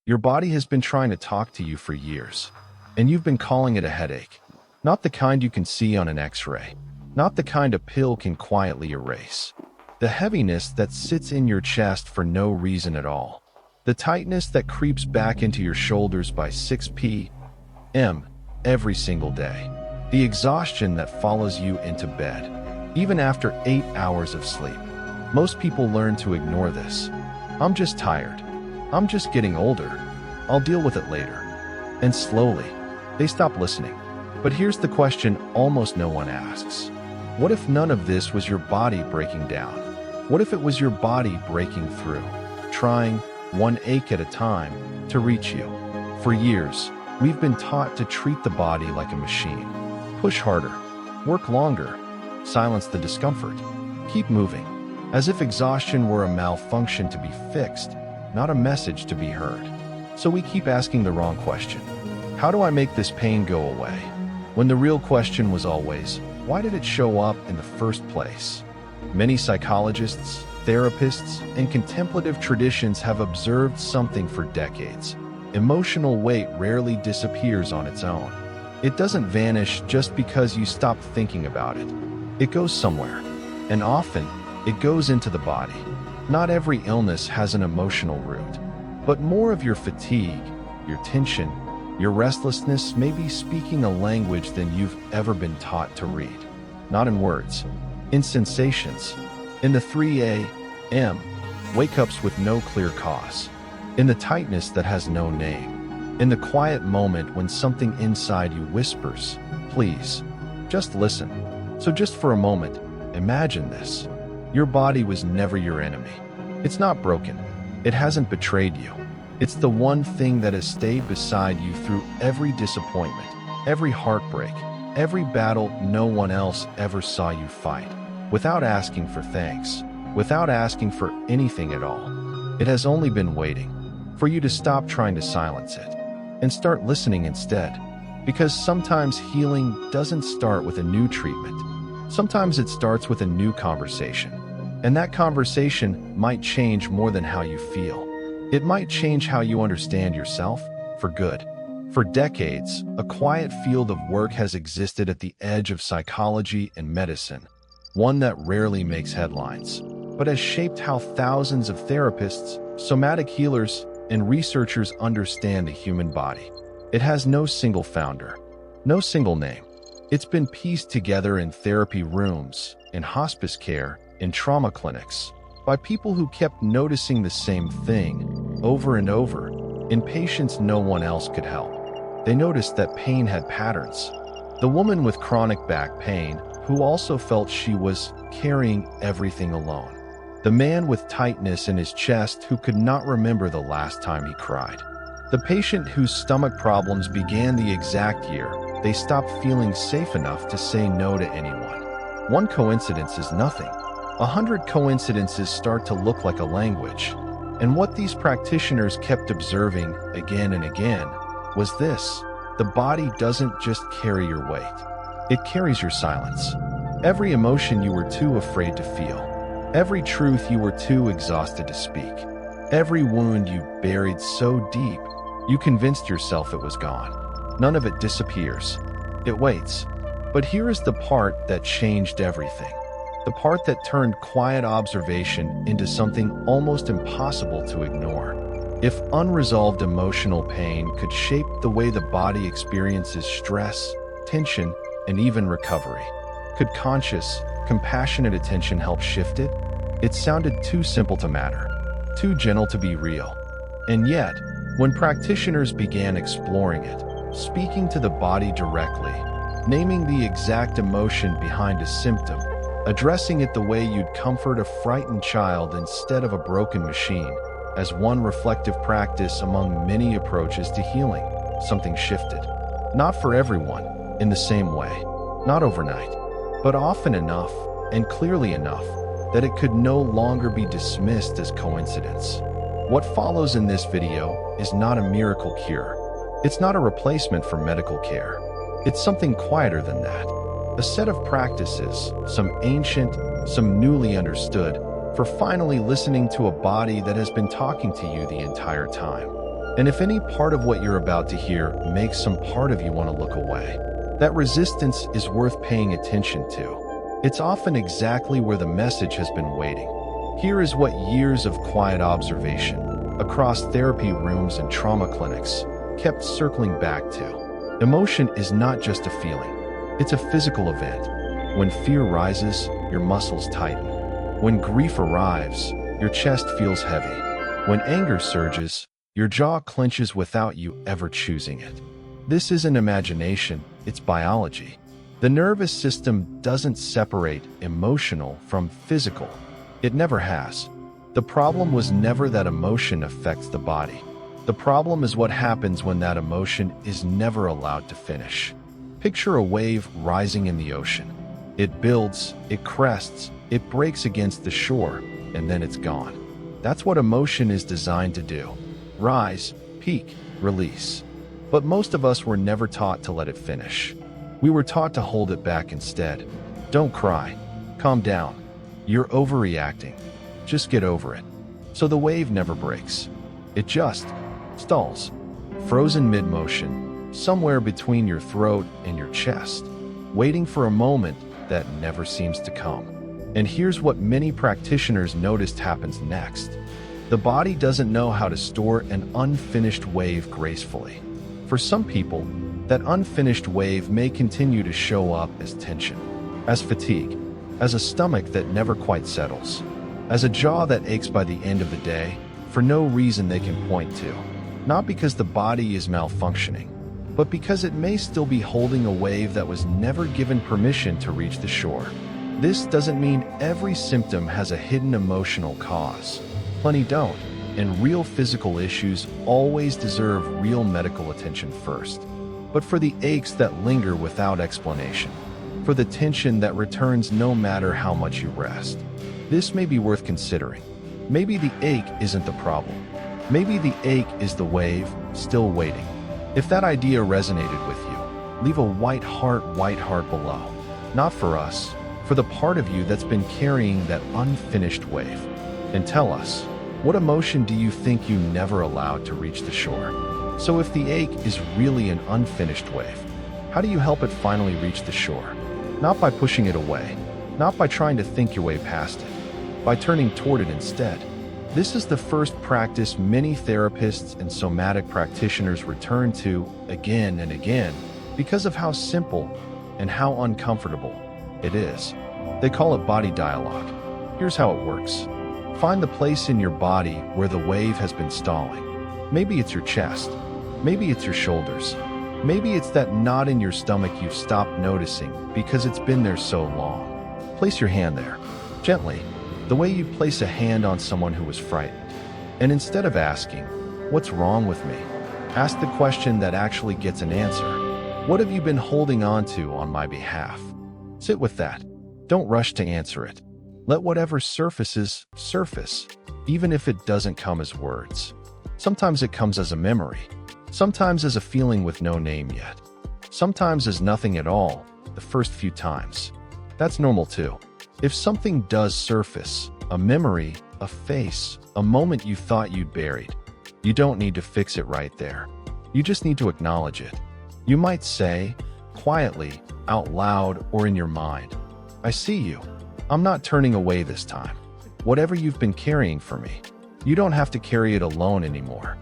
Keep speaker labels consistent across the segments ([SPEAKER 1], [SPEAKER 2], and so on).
[SPEAKER 1] Your body has been trying to talk to you for years, and you've been calling it a headache. Not the kind you can see on an X-ray. Not the kind a pill can quietly erase. The heaviness that sits in your chest for no reason at all. The tightness that creeps back into your shoulders by 6 p.m. every single day. The exhaustion that follows you into bed, even after 8 hours of sleep. Most people learn to ignore this. I'm just tired. I'm just getting older. I'll deal with it later. And slowly, they stop listening. But here's the question almost no one asks. What if none of this was your body breaking down? What if it was your body breaking through, trying, one ache at a time, to reach you? For years, we've been taught to treat the body like a machine. Push harder, work longer, silence the discomfort, keep moving, as if exhaustion were a malfunction to be fixed, not a message to be heard. So we keep asking the wrong question. How do I make this pain go away? When the real question was always, why did it show up in the first place? Many psychologists, therapists, and contemplative traditions have observed something for decades. Emotional weight rarely disappears on its own. It doesn't vanish just because you stop thinking about it. It goes somewhere, and often it goes into the body. Not every illness has an emotional root, but more of your fatigue, your tension, your restlessness may be speaking a language than you've ever been taught to read. Not in words, in sensations, in the 3 a.m. wake-ups with no clear cause, in the tightness that has no name, in the quiet moment when something inside you whispers, please, just listen. So just for a moment, imagine this. Your body was never your enemy. It's not broken. It hasn't betrayed you. It's the one thing that has stayed beside you through every disappointment, every heartbreak, every battle no one else ever saw you fight. Without asking for thanks, without asking for anything at all. It has only been waiting for you to stop trying to silence it and start listening instead. Because sometimes healing doesn't start with a new treatment. Sometimes it starts with a new conversation. And that conversation might change more than how you feel. It might change how you understand yourself, for good. For decades, a quiet field of work has existed at the edge of psychology and medicine, one that rarely makes headlines, but has shaped how thousands of therapists, somatic healers, and researchers understand the human body. It has no single founder, no single name. It's been pieced together in therapy rooms, in hospice care, in trauma clinics, by people who kept noticing the same thing over and over, in patients no one else could help. They noticed that pain had patterns. The woman with chronic back pain, who also felt she was carrying everything alone. The man with tightness in his chest who could not remember the last time he cried. The patient whose stomach problems began the exact year they stopped feeling safe enough to say no to anyone. One coincidence is nothing. 100 coincidences start to look like a language. And what these practitioners kept observing again and again was this: the body doesn't just carry your weight. It carries your silence. Every emotion you were too afraid to feel. Every truth you were too exhausted to speak. Every wound you buried so deep, you convinced yourself it was gone. None of it disappears. It waits. But here is the part that changed everything. The part that turned quiet observation into something almost impossible to ignore. If unresolved emotional pain could shape the way the body experiences stress, tension, and even recovery, could conscious, compassionate attention help shift it? It sounded too simple to matter, too gentle to be real. And yet, when practitioners began exploring it, speaking to the body directly, naming the exact emotion behind a symptom, addressing it the way you'd comfort a frightened child instead of a broken machine, as one reflective practice among many approaches to healing, something shifted. Not for everyone, in the same way, not overnight, but often enough, and clearly enough, that it could no longer be dismissed as coincidence. What follows in this video is not a miracle cure. It's not a replacement for medical care. It's something quieter than that. A set of practices, some ancient, some newly understood, for finally listening to a body that has been talking to you the entire time. And if any part of what you're about to hear makes some part of you want to look away, that resistance is worth paying attention to. It's often exactly where the message has been waiting. Here is what years of quiet observation across therapy rooms and trauma clinics kept circling back to. Emotion is not just a feeling. It's a physical event. When fear rises, your muscles tighten. When grief arrives, your chest feels heavy. When anger surges, your jaw clenches without you ever choosing it. This isn't imagination, it's biology. The nervous system doesn't separate emotional from physical. It never has. The problem was never that emotion affects the body. The problem is what happens when that emotion is never allowed to finish. Picture a wave rising in the ocean. It builds, it crests, it breaks against the shore, and then it's gone. That's what emotion is designed to do. Rise, peak, release. But most of us were never taught to let it finish. We were taught to hold it back instead. Don't cry. Calm down. You're overreacting. Just get over it. So the wave never breaks. It just stalls, frozen mid-motion, somewhere between your throat and your chest, waiting for a moment that never seems to come. And here's what many practitioners noticed happens next. The body doesn't know how to store an unfinished wave gracefully. For some people, that unfinished wave may continue to show up as tension, as fatigue, as a stomach that never quite settles, as a jaw that aches by the end of the day for no reason they can point to. Not because the body is malfunctioning, but because it may still be holding a wave that was never given permission to reach the shore. This doesn't mean every symptom has a hidden emotional cause. Plenty don't, and real physical issues always deserve real medical attention first. But for the aches that linger without explanation, for the tension that returns no matter how much you rest, this may be worth considering. Maybe the ache isn't the problem. Maybe the ache is the wave, still waiting. If that idea resonated with you, leave a white heart below. Not for us, for the part of you that's been carrying that unfinished wave. And tell us, what emotion do you think you never allowed to reach the shore? So if the ache is really an unfinished wave, how do you help it finally reach the shore? Not by pushing it away, not by trying to think your way past it, by turning toward it instead. This is the first practice many therapists and somatic practitioners return to again and again because of how simple and how uncomfortable it is. They call it body dialogue. Here's how it works. Find the place in your body where the wave has been stalling. Maybe it's your chest. Maybe it's your shoulders. Maybe it's that knot in your stomach you've stopped noticing because it's been there so long. Place your hand there, gently, the way you'd place a hand on someone who was frightened. And instead of asking, "What's wrong with me?" ask the question that actually gets an answer. What have you been holding on to on my behalf? Sit with that. Don't rush to answer it. Let whatever surfaces surface, even if it doesn't come as words. Sometimes it comes as a memory. Sometimes as a feeling with no name yet. Sometimes as nothing at all, the first few times. That's normal too. If something does surface, a memory, a face, a moment you thought you'd buried, you don't need to fix it right there. You just need to acknowledge it. You might say, quietly, out loud, or in your mind, "I see you. I'm not turning away this time. Whatever you've been carrying for me, you don't have to carry it alone anymore."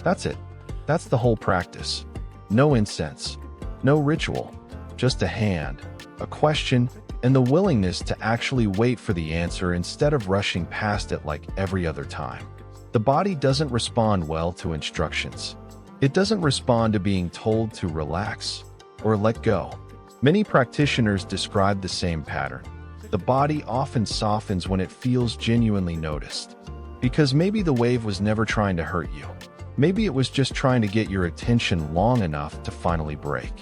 [SPEAKER 1] That's it. That's the whole practice. No incense, no ritual, just a hand, a question, and the willingness to actually wait for the answer instead of rushing past it like every other time. The body doesn't respond well to instructions. It doesn't respond to being told to relax or let go. Many practitioners describe the same pattern. The body often softens when it feels genuinely noticed. Because maybe the wave was never trying to hurt you. Maybe it was just trying to get your attention long enough to finally break.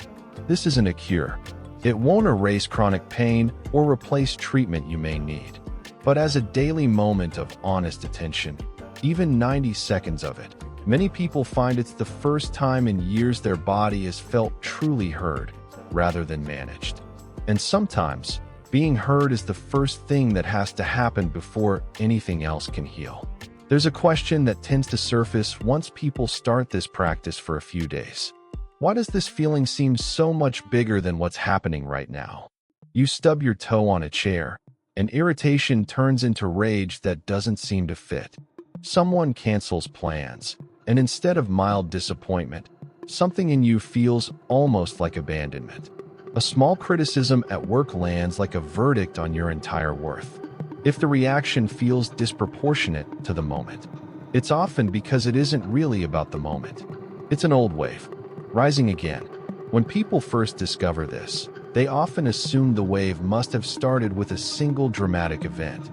[SPEAKER 1] This isn't a cure. It won't erase chronic pain or replace treatment you may need. But as a daily moment of honest attention, even 90 seconds of it, many people find it's the first time in years their body has felt truly heard, rather than managed. And sometimes, being heard is the first thing that has to happen before anything else can heal. There's a question that tends to surface once people start this practice for a few days. Why does this feeling seem so much bigger than what's happening right now? You stub your toe on a chair, and irritation turns into rage that doesn't seem to fit. Someone cancels plans, and instead of mild disappointment, something in you feels almost like abandonment. A small criticism at work lands like a verdict on your entire worth. If the reaction feels disproportionate to the moment, it's often because it isn't really about the moment. It's an old wave, rising again. When people first discover this, they often assume the wave must have started with a single dramatic event.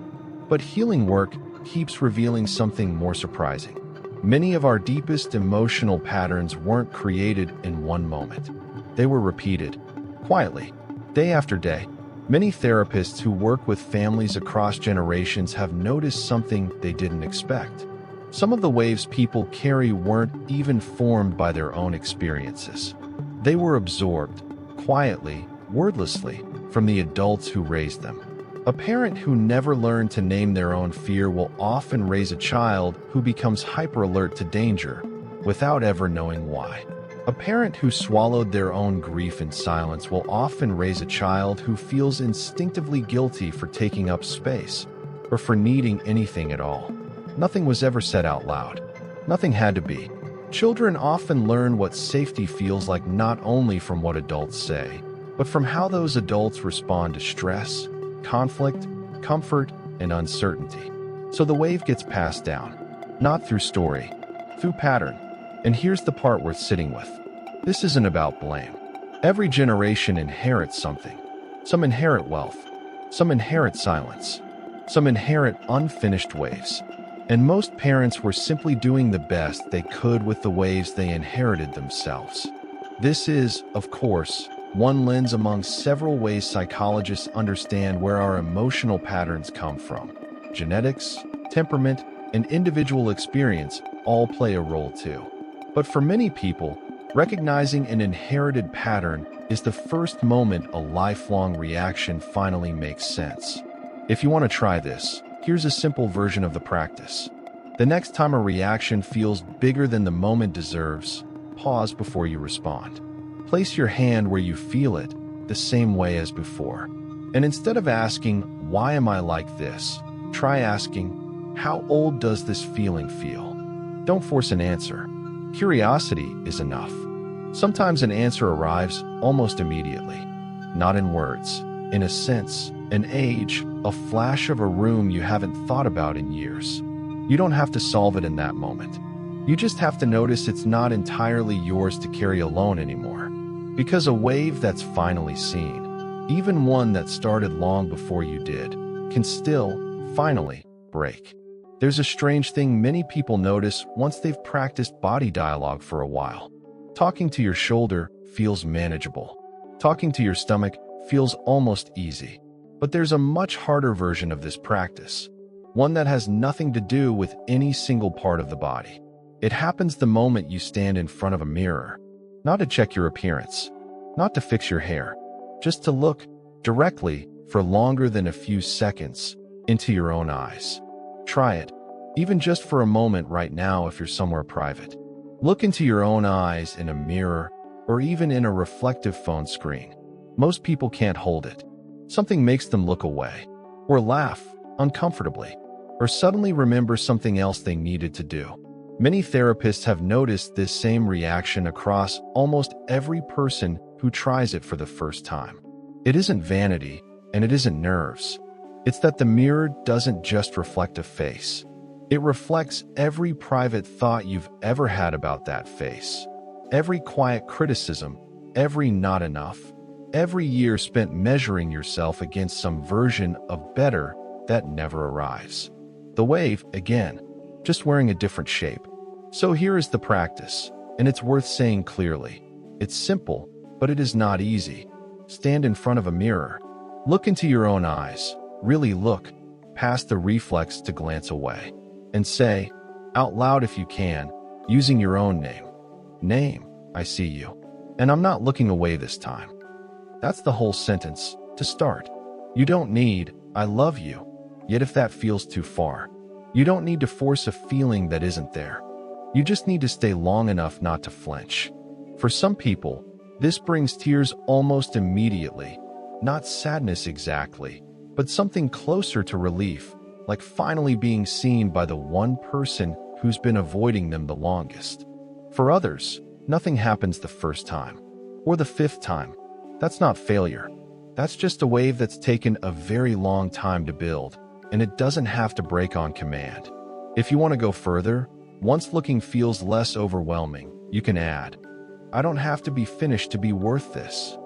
[SPEAKER 1] But healing work keeps revealing something more surprising. Many of our deepest emotional patterns weren't created in one moment. They were repeated, quietly, day after day. Many therapists who work with families across generations have noticed something they didn't expect. Some of the waves people carry weren't even formed by their own experiences. They were absorbed, quietly, wordlessly, from the adults who raised them. A parent who never learned to name their own fear will often raise a child who becomes hyper-alert to danger without ever knowing why. A parent who swallowed their own grief in silence will often raise a child who feels instinctively guilty for taking up space or for needing anything at all. Nothing was ever said out loud. Nothing had to be. Children often learn what safety feels like not only from what adults say, but from how those adults respond to stress, conflict, comfort, and uncertainty. So the wave gets passed down, not through story, through pattern. And here's the part worth sitting with. This isn't about blame. Every generation inherits something. Some inherit wealth. Some inherit silence. Some inherit unfinished waves. And most parents were simply doing the best they could with the waves they inherited themselves. This is, of course, one lens among several ways psychologists understand where our emotional patterns come from. Genetics, temperament, and individual experience all play a role too. But for many people, recognizing an inherited pattern is the first moment a lifelong reaction finally makes sense. If you want to try this, here's a simple version of the practice. The next time a reaction feels bigger than the moment deserves, pause before you respond. Place your hand where you feel it, the same way as before. And instead of asking, "Why am I like this?" try asking, "How old does this feeling feel?" Don't force an answer. Curiosity is enough. Sometimes an answer arrives almost immediately. Not in words, in a sense, an age, a flash of a room you haven't thought about in years. You don't have to solve it in that moment. You just have to notice it's not entirely yours to carry alone anymore. Because a wave that's finally seen, even one that started long before you did, can still, finally, break. There's a strange thing many people notice once they've practiced body dialogue for a while. Talking to your shoulder feels manageable. Talking to your stomach feels almost easy. But there's a much harder version of this practice, one that has nothing to do with any single part of the body. It happens the moment you stand in front of a mirror, not to check your appearance, not to fix your hair, just to look directly for longer than a few seconds into your own eyes. Try it, even just for a moment right now if you're somewhere private. Look into your own eyes in a mirror or even in a reflective phone screen. Most people can't hold it. Something makes them look away, or laugh uncomfortably, or suddenly remember something else they needed to do. Many therapists have noticed this same reaction across almost every person who tries it for the first time. It isn't vanity, and it isn't nerves. It's that the mirror doesn't just reflect a face. It reflects every private thought you've ever had about that face, every quiet criticism, every not enough, every year spent measuring yourself against some version of better that never arrives. The wave, again, just wearing a different shape. So here is the practice, and it's worth saying clearly. It's simple, but it is not easy. Stand in front of a mirror. Look into your own eyes. Really look, past the reflex to glance away. And say, out loud if you can, using your own name. Name, I see you. And I'm not looking away this time. That's the whole sentence, to start. You don't need, I love you. Yet if that feels too far, You don't need to force a feeling that isn't there. You just need to stay long enough not to flinch. For some people, this brings tears almost immediately. Not sadness exactly, but something closer to relief, like finally being seen by the one person who's been avoiding them the longest. For others, nothing happens the first time, or the fifth time. That's not failure. That's just a wave that's taken a very long time to build, and it doesn't have to break on command. If you want to go further, once looking feels less overwhelming, you can add, I don't have to be finished to be worth this.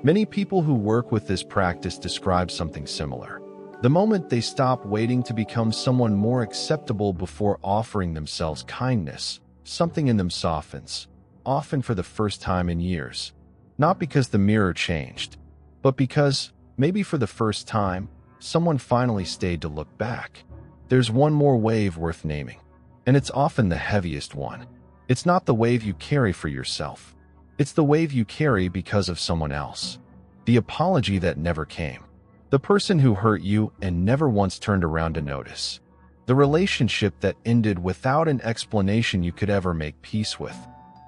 [SPEAKER 1] Many people who work with this practice describe something similar. The moment they stop waiting to become someone more acceptable before offering themselves kindness, something in them softens, often for the first time in years. Not because the mirror changed, but because, maybe for the first time, someone finally stayed to look back. There's one more wave worth naming, and it's often the heaviest one. It's not the wave you carry for yourself. It's the wave you carry because of someone else. The apology that never came. The person who hurt you and never once turned around to notice. The relationship that ended without an explanation you could ever make peace with.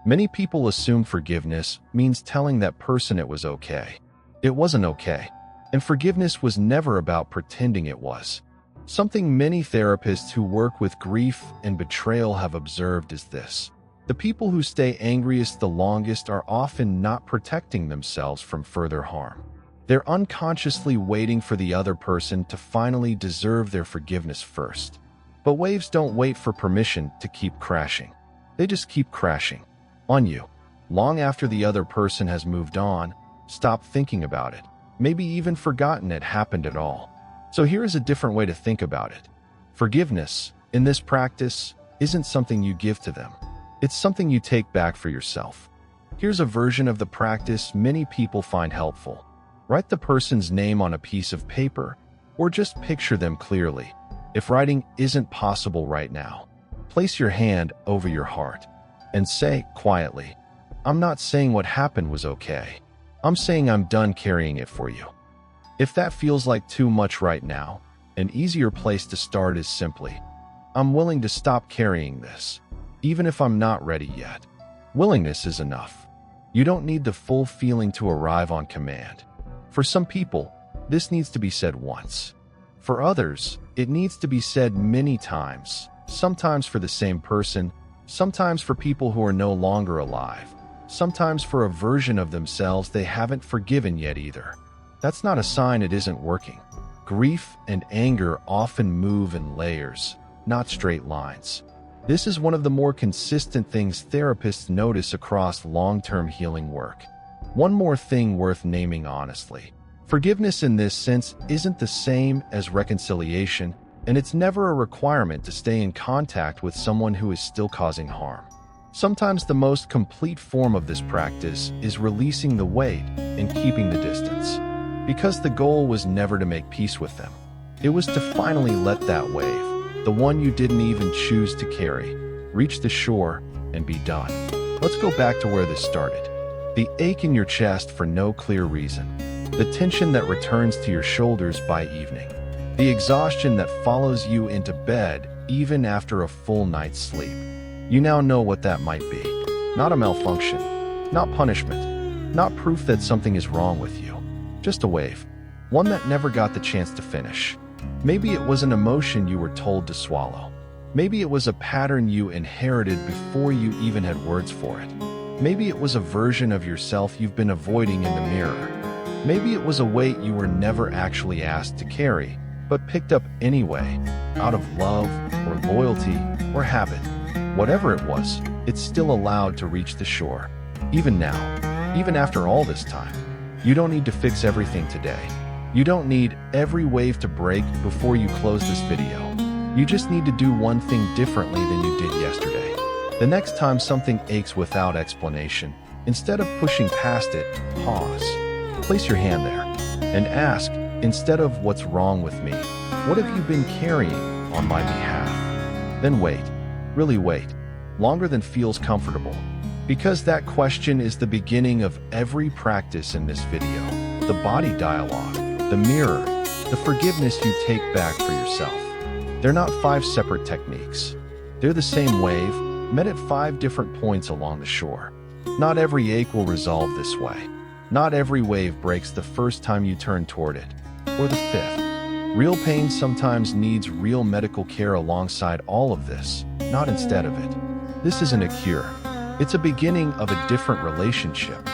[SPEAKER 1] Many people assume forgiveness means telling that person it was okay. It wasn't okay. And forgiveness was never about pretending it was. Something many therapists who work with grief and betrayal have observed is this. The people who stay angriest the longest are often not protecting themselves from further harm. They're unconsciously waiting for the other person to finally deserve their forgiveness first. But waves don't wait for permission to keep crashing. They just keep crashing. On you. Long after the other person has moved on, stopped thinking about it, maybe even forgotten it happened at all. So here is a different way to think about it. Forgiveness, in this practice, isn't something you give to them. It's something you take back for yourself. Here's a version of the practice many people find helpful. Write the person's name on a piece of paper, or just picture them clearly. If writing isn't possible right now, place your hand over your heart and say quietly, I'm not saying what happened was okay. I'm saying I'm done carrying it for you. If that feels like too much right now, an easier place to start is simply, I'm willing to stop carrying this, even if I'm not ready yet. Willingness is enough. You don't need the full feeling to arrive on command. For some people, this needs to be said once. For others, it needs to be said many times, sometimes for the same person, sometimes for people who are no longer alive, sometimes for a version of themselves they haven't forgiven yet either. That's not a sign it isn't working. Grief and anger often move in layers, not straight lines. This is one of the more consistent things therapists notice across long-term healing work. One more thing worth naming honestly. Forgiveness in this sense isn't the same as reconciliation, and it's never a requirement to stay in contact with someone who is still causing harm. Sometimes the most complete form of this practice is releasing the weight and keeping the distance. Because the goal was never to make peace with them. It was to finally let that wave, the one you didn't even choose to carry, reach the shore and be done. Let's go back to where this started. The ache in your chest for no clear reason. The tension that returns to your shoulders by evening. The exhaustion that follows you into bed even after a full night's sleep. You now know what that might be. Not a malfunction, not punishment, not proof that something is wrong with you. Just a wave. One that never got the chance to finish. Maybe it was an emotion you were told to swallow. Maybe it was a pattern you inherited before you even had words for it. Maybe it was a version of yourself you've been avoiding in the mirror. Maybe it was a weight you were never actually asked to carry, but picked up anyway, out of love or loyalty or habit. Whatever it was, it's still allowed to reach the shore. Even now, even after all this time. You don't need to fix everything today. You don't need every wave to break before you close this video. You just need to do one thing differently than you did yesterday. The next time something aches without explanation, instead of pushing past it, pause. Place your hand there and ask, instead of what's wrong with me, what have you been carrying on my behalf? Then wait, really wait, longer than feels comfortable. Because that question is the beginning of every practice in this video. The body dialogue, the mirror, the forgiveness you take back for yourself. They're not 5 separate techniques. They're the same wave, met at 5 different points along the shore. Not every ache will resolve this way. Not every wave breaks the first time you turn toward it, or the 5th. Real pain sometimes needs real medical care alongside all of this, not instead of it. This isn't a cure. It's a beginning of a different relationship.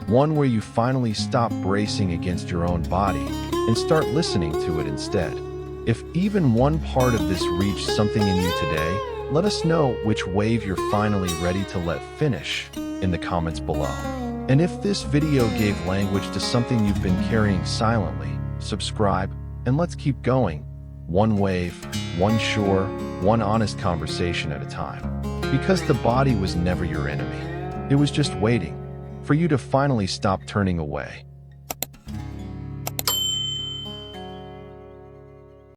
[SPEAKER 1] One where you finally stop bracing against your own body and start listening to it instead. If even one part of this reached something in you today, let us know which wave you're finally ready to let finish in the comments below. And if this video gave language to something you've been carrying silently, subscribe, and let's keep going. One wave, one shore, one honest conversation at a time. Because the body was never your enemy. It was just waiting for you to finally stop turning away.